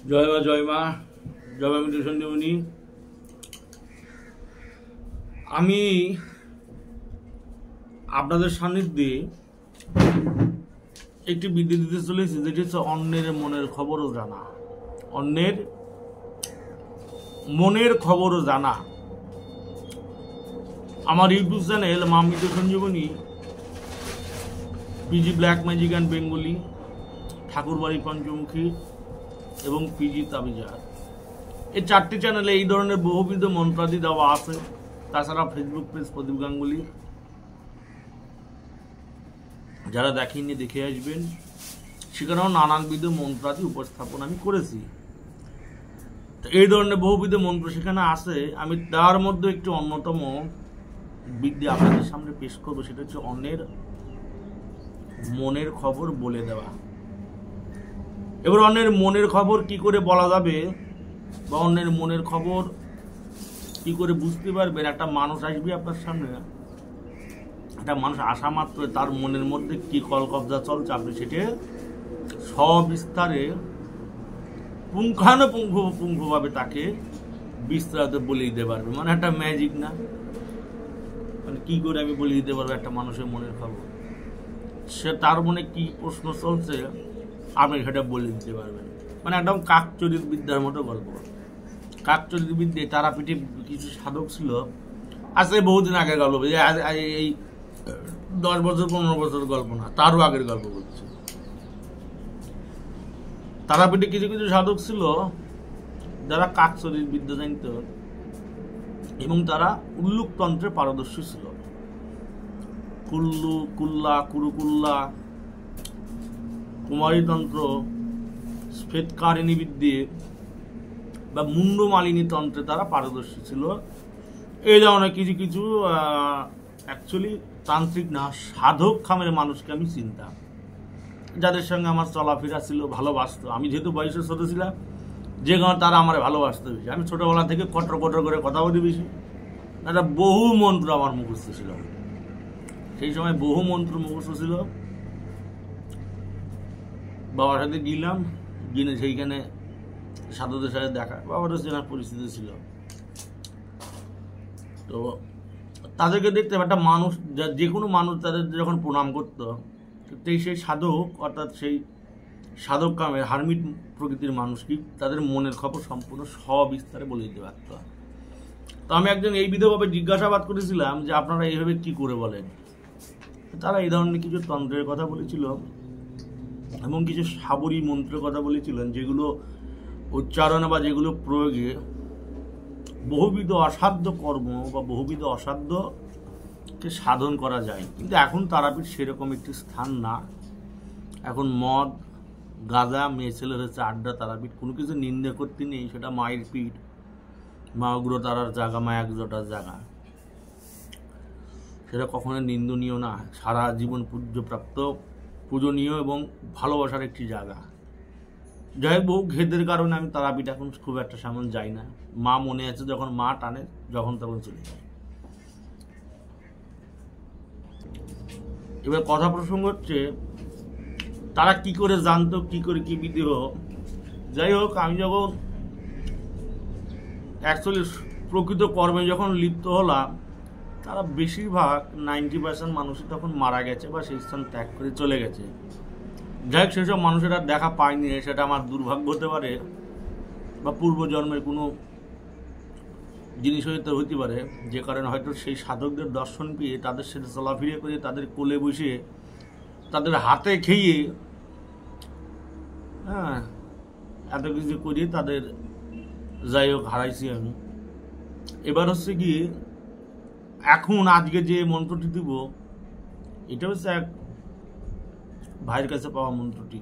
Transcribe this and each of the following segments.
জয় মা জয় মা জয় মা মৃত্যু সঞ্জীবনী। আমি আপনাদের সান্নিধ্যে একটি বিদ্যে দিতে চলেছি, যেটি হচ্ছে অন্যের মনের খবরও জানা। অন্যের মনের খবরও জানা। আমার YouTube channel Maa Mrityu Sanjeevani, PG black magic and Bengali, Thakurbari Panchamukhi এবং পিজি তাবিজার, এই চারটি চ্যানেলে এই ধরনের বহুবিধ মন্ত্রাদি দেওয়া আছে। তাছাড়া ফেসবুক পেজ প্রদীপ গাঙ্গুলি, যারা দেখেননি দেখে আসবেন, সেখানেও নানানবিধ মন্ত্রাদি উপস্থাপন আমি করেছি। এই ধরনের বহুবিধ মন্ত্র সেখানে আছে। আমি তার মধ্যে একটি অন্যতম বিদ্যা আপনাদের সামনে পেশ করবো, সেটা হচ্ছে অন্যের মনের খবর বলে দেওয়া। এবার অন্যের মনের খবর কি করে বলা যাবে, বা অন্যের মনের খবর কি করে বুঝতে পারবেন? একটা মানুষ আসবে আপনার সামনে, একটা মানুষ আসা মাত্র তার মনের মধ্যে কি কলকবজা চলছে আপনি সেটা সবিস্তারে পুঙ্খানুপুঙ্খভাবে তাকে বিস্তারিত বলে দিতে পারবে। মানে একটা ম্যাজিক না, মানে কি করে আমি বলে দিতে পারবো একটা মানুষের মনের খবর? সে তার মনে কি প্রশ্ন চলছে আপনি সেটা বলে দিতে পারবেন। মানে একদম কাকচরিত বিদ্যার মতো গল্প। কাকচরিত বিদ্যে তারাপীঠে কিছু সাধক ছিল, আজকে বহুদিন আগের গল্প, এই 10 বছর 15 বছর গল্প না, তারও আগের গল্প বলছি। তারাপীঠে কিছু কিছু সাধক ছিল যারা কাকচরিত বিদ্যা জানত এবং তারা উল্লুকতন্ত্রে পারদর্শী ছিল। কুরুকুল্লা, কুমারীতন্ত্র, স্ফেতকারিণী বিদ্যে বা মুন্ডমালিনী তন্ত্রে তারা পারদর্শী ছিল। এই ধরনের কিছু কিছু অ্যাকচুয়ালি তান্ত্রিক না, সাধক খামের মানুষকে আমি চিনতাম, যাদের সঙ্গে আমার চলাফেরা ছিল, ভালোবাসতো। আমি যেহেতু বয়সে ছোট ছিলাম, যে কারণে তারা আমার ভালোবাসতে বেশি। আমি ছোটবেলা থেকে কটর কটর করে কথা বলি বেশি। একটা বহু মন্ত্র আমার মুখস্থ ছিল, সেই সময় বহু মন্ত্র মুখস্থ ছিল। বাবার সাথে গেলাম, গিয়ে সেইখানে সাধুদের সাথে দেখা, বাবারও চেনার পরিস্থিতি ছিল। তো তাদেরকে দেখতে একটা মানুষ, যে কোনো মানুষ তাদের যখন প্রণাম করতো, সেই সাধক অর্থাৎ সেই সাধক কামের হারমিট প্রকৃতির মানুষ কি তাদের মনের খবর সম্পূর্ণ সবিস্তারে বলে দিতে পারত। তো আমি একজন এই বিধভাবে জিজ্ঞাসাবাদ করেছিলাম যে আপনারা এইভাবে কি করে বলেন? তারা এই ধরনের কিছু তন্ত্রের কথা বলেছিল এবং কিছু সাবরী মন্ত্রের কথা বলেছিলেন, যেগুলো উচ্চারণে বা যেগুলো প্রয়োগে বহুবিধ অসাধ্য কর্ম বা বহুবিধ অসাধ্যকে সাধন করা যায়। কিন্তু এখন তারাপীঠ সেরকম একটি স্থান না। এখন মদ, গাঁজা, মেয়ে ছেলের হচ্ছে আড্ডা। তারাপীঠ কোনো কিছু নিন্দা করতে নেই, সেটা মায়ের পীঠ, মা উগ্রতারার জায়গা, মা একজোটার জায়গা, সেটা কখনো নিন্দনীয় না। সারা জীবন পূজ্যপ্রাপ্ত, পূজনীয় এবং ভালোবাসার একটি জায়গা। যাই হোক, বহু ঘেদের কারণে আমি তারাপীঠ এখন খুব একটা সামন যাই না। মা মনে আছে, যখন মা টানে যখন তখন চলে যায়। এবার কথা প্রসঙ্গ হচ্ছে তারা কি করে জানতো, কি করে কি বিধি হোক। যাই হোক, আমি যখন অ্যাকচুয়ালি প্রকৃত কর্মে যখন লিপ্ত হলাম, তারা বেশিরভাগ 90% মানুষই তখন মারা গেছে বা সেই স্থান ত্যাগ করে চলে গেছে। যাই হোক, সেসব মানুষের আর দেখা পায়নি, সেটা আমার দুর্ভাগ্য হতে পারে বা পূর্বজন্মের কোনো জিনিস হইতে পারে, যে কারণে হয়তো সেই সাধকদের দর্শন পেয়ে তাদের সাথে চলাফিরে করে, তাদের কোলে বসে, তাদের হাতে খেয়ে, হ্যাঁ, এত কিছু করিয়ে তাদের যাই হোক হারাইছি আমি। এবার হচ্ছে কি, এখন আজকে যে মন্ত্রটি দিব, এটা হচ্ছে এক ভাইয়ের কাছে পাওয়া মন্ত্রটি।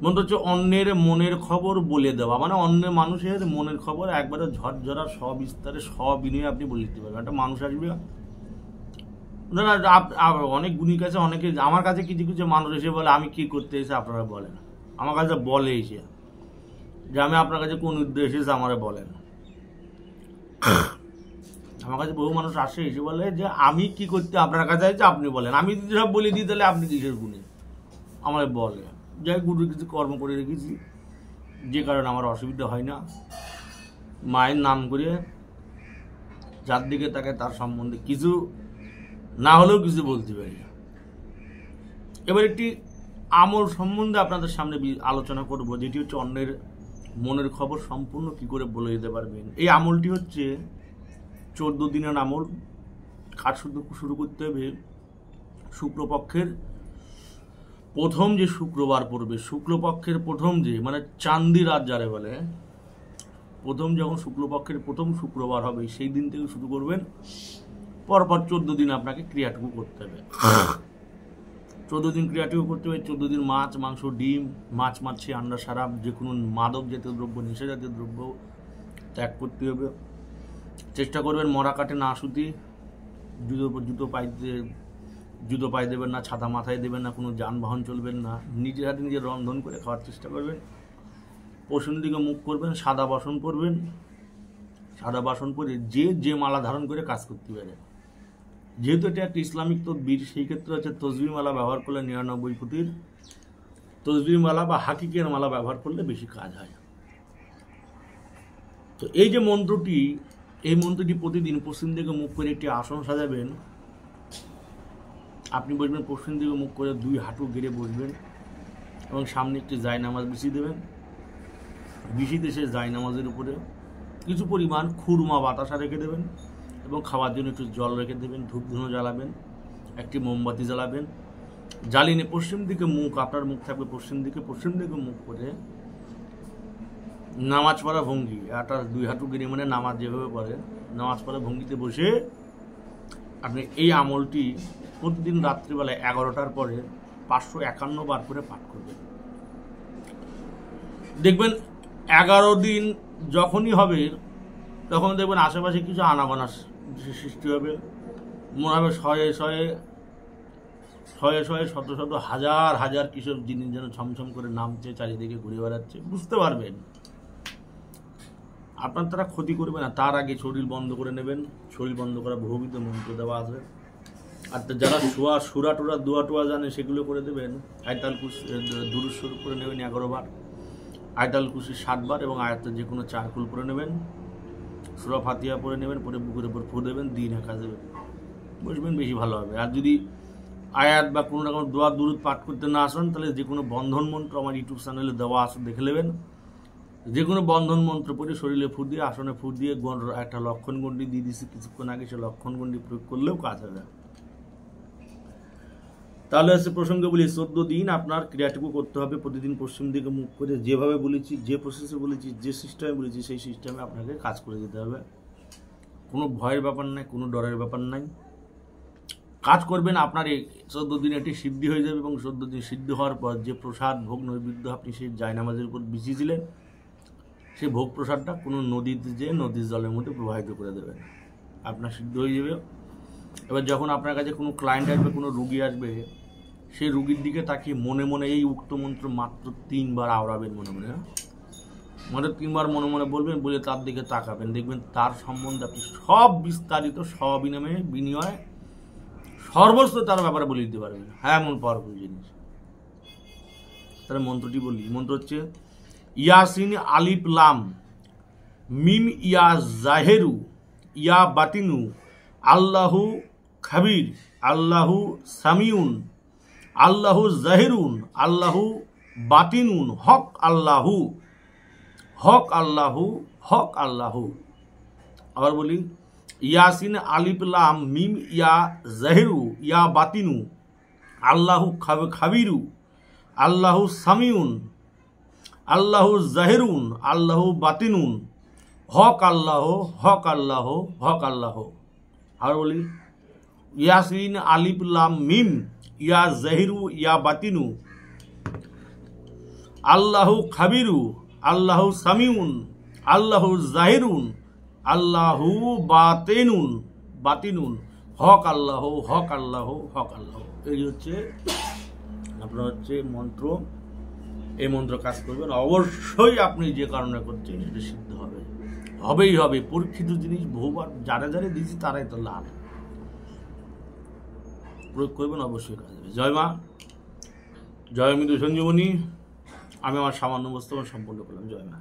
মন্ত্র হচ্ছে অন্যের মনের খবর বলে দেওয়া। মানে অন্য মানুষের মনের খবর একবারে ঝরঝরা সবিস্তারে সবিনয়ে আপনি বলে দিতে পারবেন। একটা মানুষ আসবে, অনেক গুণী কাছে, অনেকে আমার কাছে কিছু কিছু মানুষ এসে বলে আমি কি করতে এসে আপনারা বলেন। আমার কাছে বলে এসে যে আমি আপনার কাছে কোন উদ্দেশ্যে এসে আমারে বলেন। আমার কাছে বহু মানুষ আসে, এসে বলে যে আমি কি করতে আপনার কাছে আছে আপনি বলেন। আমি যদি সব বলে দিই তাহলে আপনি কিসের গুণী? আমার বলে যাই গুরু কিছু কর্ম করে রেখেছি, যে কারণে আমার অসুবিধা হয় না। মায়ের নাম করে যার দিকে তাকে তার সম্বন্ধে কিছু না হলেও কিছু বলতে পারি। এবার একটি আমল সম্বন্ধে আপনাদের সামনে আলোচনা করব, যেটি হচ্ছে অন্যের মনের খবর সম্পূর্ণ কি করে বলে দিতে পারবেন। এই আমলটি হচ্ছে 14 দিনের আমল। কাজ শুরু করতে হবে শুক্রপক্ষের প্রথম যে শুক্রবার পড়বে, শুক্লপক্ষের প্রথম যে মানে চান্দি রাত যারে বলে, প্রথম যখন শুক্লপক্ষের প্রথম শুক্রবার হবে সেই দিন থেকে শুরু করবেন। পরপর 14 দিন আপনাকে ক্রিয়াটুকু করতে হবে। 14 দিন ক্রিয়াটুকু করতে হবে। 14 দিন মাছ, মাংস, ডিম, মাছ, মাছি, আন্ডা, সারাপ, যে কোনো মাদক জাতীয় দ্রব্য, নেশা জাতীয় দ্রব্য ত্যাগ করতে হবে। চেষ্টা করবেন মরা কাটে না শুতি, জুতো পায়ে দেবেন না, ছাতা মাথায় দেবেন না, কোনো যানবাহন চলবেন না, নিজের হাতে নিজে রন্ধন করে খাওয়ার চেষ্টা করবেন। পশ্চিম দিকে মুখ করবেন, সাদা বাসন পরবেন। সাদা বাসন পরে যে মালা ধারণ করে কাজ করতে পারে, যেহেতু এটা একটা ইসলামিক তদবির, সেই ক্ষেত্রে হচ্ছে তসবিহ মালা ব্যবহার করলে 99 কোটির তসবিহ মালা বা হাকিকের মালা ব্যবহার করলে বেশি কাজ হয়। তো এই যে মন্ত্রটি, এই মন্ত্রটি প্রতিদিন পশ্চিম দিকে মুখ করে একটি আসন সাজাবেন। আপনি বসবেন পশ্চিম দিকে মুখ করে, 2 হাঁটু গেড়ে বসবেন এবং সামনে একটি জায়নামাজ বিছিয়ে দেবেন। বিছিয়ে সেই জায়নামাজের উপরে কিছু পরিমাণ খুরমা বাতাসা রেখে দেবেন এবং খাওয়ার জন্য একটু জল রেখে দেবেন। ধূপ ধুনো জ্বালাবেন, একটি মোমবাতি জ্বালাবেন। জ্বালিয়ে পশ্চিম দিকে মুখ, আপনার মুখ থাকবে পশ্চিম দিকে মুখ করে নামাজ পড়া ভঙ্গি, একটা 2 হাঁটু গেড়ে মানে নামাজ যেভাবে পড়ে নামাজ পড়া ভঙ্গিতে বসে আপনি এই আমলটি প্রতিদিন রাত্রিবেলায় 11টার পরে 551 বার করে পাঠ করবেন। দেখবেন 11 দিন যখনই হবে তখন দেখবেন আশেপাশে কিছু আনাগোনা সৃষ্টি হবে। মনে হবে শয়ে শত শত হাজার হাজার কিসব জিনিস যেন ছমছম করে নামছে, চারিদিকে ঘুরে বেড়াচ্ছে। বুঝতে পারবেন আপনার তারা ক্ষতি করবে না। তার আগে শরীর বন্ধ করে নেবেন। শরীর বন্ধ করা বহুবিধ মন্ত্র দেওয়া আছে। আর যারা সুরা টুরা দোয়া টোয়া জানে সেগুলো করে দেবেন। আয়তাল কুরসি দুরূদ শরীফ করে নেবেন 11 বার, আয়তাল কুরসি 7 বার এবং আয়াতের যে কোনো 4 কুল করে নেবেন। সূরা ফাতিহা পড়ে নেবেন, পরে বুকের উপর ফু দেবেন, দিন একা দেবেন, বসবেন, বেশি ভালো হবে। আর যদি আয়াত বা কোনো রকম দোয়া দুরূদ পাঠ করতে না আসেন, তাহলে যে কোনো বন্ধন মন্ত্র আমার ইউটিউব চ্যানেলে দেওয়া আছে, দেখে নেবেন। যে কোনো বন্ধন মন্ত্র পড়ে শরীরে ফু দিয়ে, আসনে ফু দিয়ে, একটা লক্ষণ গণ্ডি দিয়ে দিচ্ছি কিছুক্ষণ আগে, সে লক্ষণ গণ্ডি প্রয়োগ করলেও কাজ হবে। তাহলে হচ্ছে প্রসঙ্গে বলি, 14 দিন আপনার ক্রিয়াটুকু করতে হবে। প্রতিদিন পশ্চিম দিকে মুখ করে যেভাবে বলেছি, যে প্রসেসে বলেছি, যে সিস্টেমে বলেছি, সেই সিস্টেমে আপনাকে কাজ করে যেতে হবে। কোনো ভয়ের ব্যাপার নাই, কোনো ডরের ব্যাপার নাই। কাজ করবেন, আপনার এই 14 দিন এটি সিদ্ধি হয়ে যাবে এবং 14 দিন সিদ্ধি হওয়ার পর যে প্রসাদ ভোগ নৈবেদ্য আপনি সেই জায়নামাজের উপর বিছিয়েছিলেন, সেই ভোগ প্রসাদটা কোনো নদীতে যেয়ে নদীর জলের মধ্যে প্রবাহিত করে দেবেন, আপনার সিদ্ধ হয়ে যাবে। এবার যখন আপনার কাছে কোনো ক্লায়েন্ট আসবে, কোনো রুগী আসবে, সেই রুগীর দিকে তাকিয়ে মনে মনে এই উক্ত মন্ত্র মাত্র 3 বার আওড়াবেন। মনে 3 বার মনে মনে বলবেন, বলে তার দিকে তাকাবেন। দেখবেন তার সম্বন্ধে আপনি সব বিস্তারিত বিনিময়ে সর্বস্ব তার ব্যাপারে বলে দিতে পারবেন। হ্যাঁ, এমন পাওয়ারফুল জিনিস। তাহলে মন্ত্রটি বলি। মন্ত্র হচ্ছে ইয়াসিন আলিফ লাম মিম ইয়া জাহেরু ইয়া বাতিনু আল্লাহু খাবির আল্লাহু সামিউন আল্লাহু জাহিরুন আল্লাহু বাতিনুন হক আল্লাহু হক আল্লাহু হক আল্লাহু। আবার বলি, ইয়াসিন আলিফ লাম মিম ইয়া জাহিরু ইয়া বাতিনু আল্লাহু খাবিরু আল্লাহু সামিউন আল্লাহু জাহিরুন আল্লাহু বাতিনুন হক আল্লাহ হক আল্লাহ হক আল্লাহ। আর বলি, ইয়াসিন আলিফ লাম মিম ইয়া জাহিরু ইয়া বাতিনু আল্লাহু খাবিরু আল্লাহু সামিউন আল্লাহু জাহিরুন আল্লাহু বাতিনুন হক আল্লাহ হক আল্লাহ হক আল্লাহ। এই হচ্ছে আপনার মন্ত্র। এই মন্ত্র কাজ করবেন, অবশ্যই আপনি যে কারণে করছেন সেটা সিদ্ধ হবেই হবে। পরীক্ষিত জিনিস, বহুবার যারা দিয়েছি তারাই তো লাভ। প্রয়োগ করবেন, অবশ্যই কাজ হবে। জয় মা, জয় মৃদু সঞ্জীবনী। আমি আমার সামান্য উপস্থাপন সম্পূর্ণ করলাম। জয় মা।